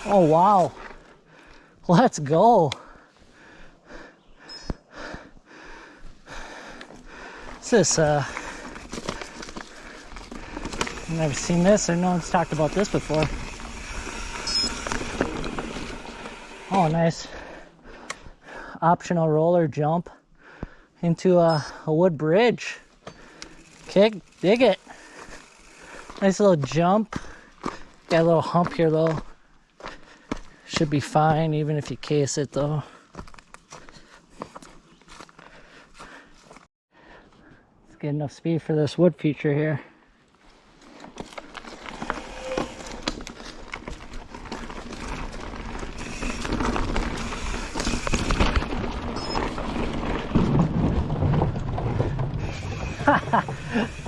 Oh wow, let's go. This I've never seen this, or no one's talked about this before. Oh nice. Optional roller jump into a wood bridge. Okay, dig it. Nice little jump. Got a little hump here though. Should be fine even if you case it though. Let's get enough speed for this wood feature here.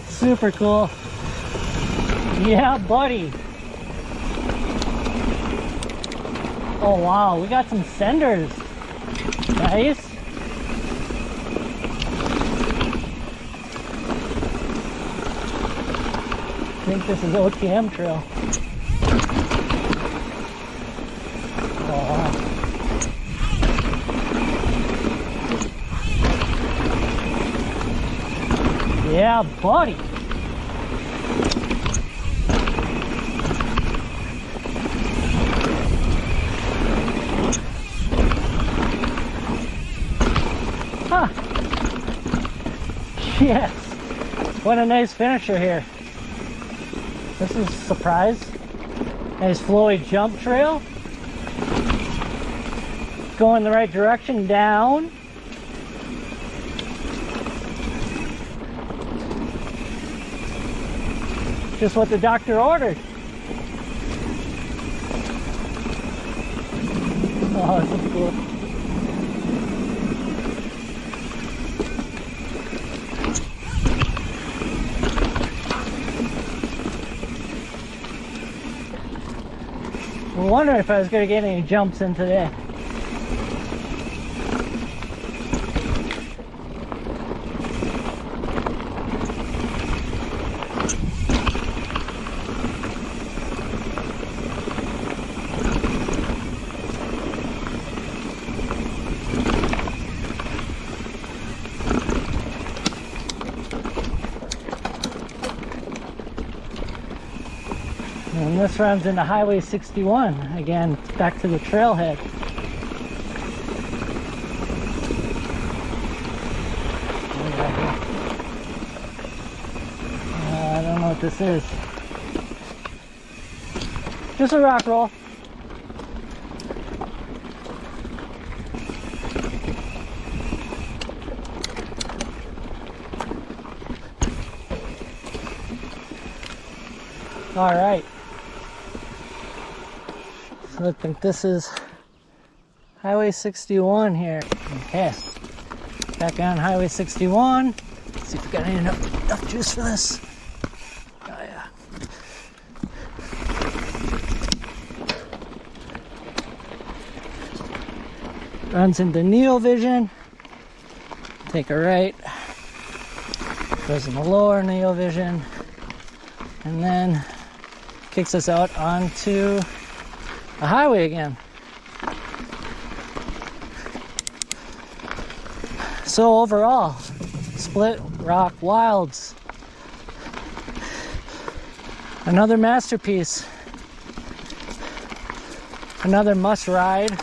Super cool. Yeah, buddy. Oh wow, we got some senders. Nice. I think this is OTM Trail. Oh wow. Yeah, buddy. Huh. Yes. What a nice finisher here. This is a surprise. Nice flowy jump trail. Going the right direction down. Just what the doctor ordered. Oh, this is cool. I wonder if I was going to get any jumps in today. And this runs into Highway 61. Again, back to the trailhead. I don't know what this is. Just a rock roll. All right. So I think this is Highway 61 here. Okay. Back on Highway 61. Let's see if we got enough juice for this. Runs into Neo Vision. Take a right. Goes in the lower Neo Vision. And then kicks us out onto the highway again. So overall, Split Rock Wilds, another masterpiece, another must ride.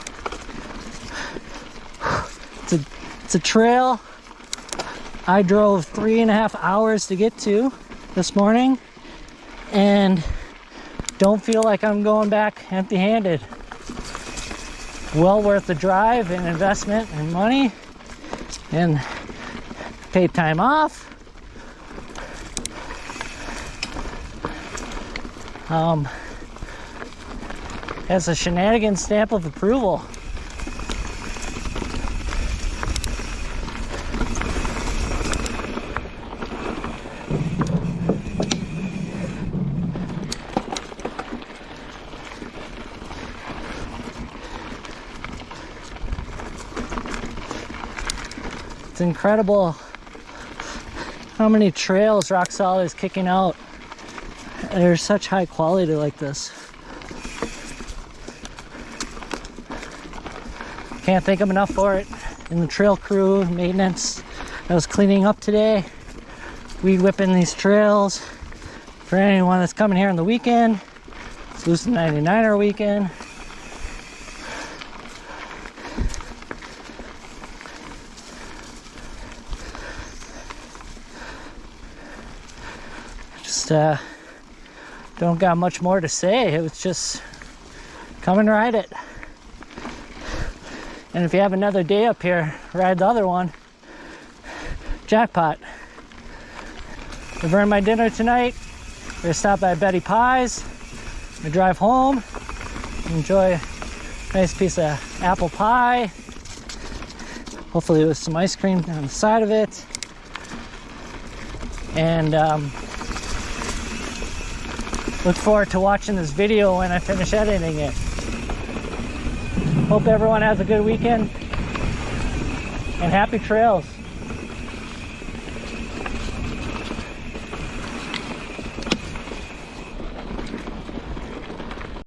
It's a trail I drove 3.5 hours to get to this morning, and don't feel like I'm going back empty-handed. Well worth the drive and investment and money and paid time off. Has a shenanigans stamp of approval. It's incredible how many trails Rock Solid is kicking out. There's such high quality like this. Can't thank them enough for it. And the trail crew, maintenance that was cleaning up today, weed whipping these trails. For anyone that's coming here on the weekend, it's Loose 99er weekend. Don't got much more to say. It was just come and ride it. And if you have another day up here, ride the other one. Jackpot. I've earned my dinner tonight. We're gonna stop by Betty Pie's. I'm gonna drive home. Enjoy a nice piece of apple pie. Hopefully with some ice cream on the side of it. And look forward to watching this video when I finish editing it. Hope everyone has a good weekend and happy trails.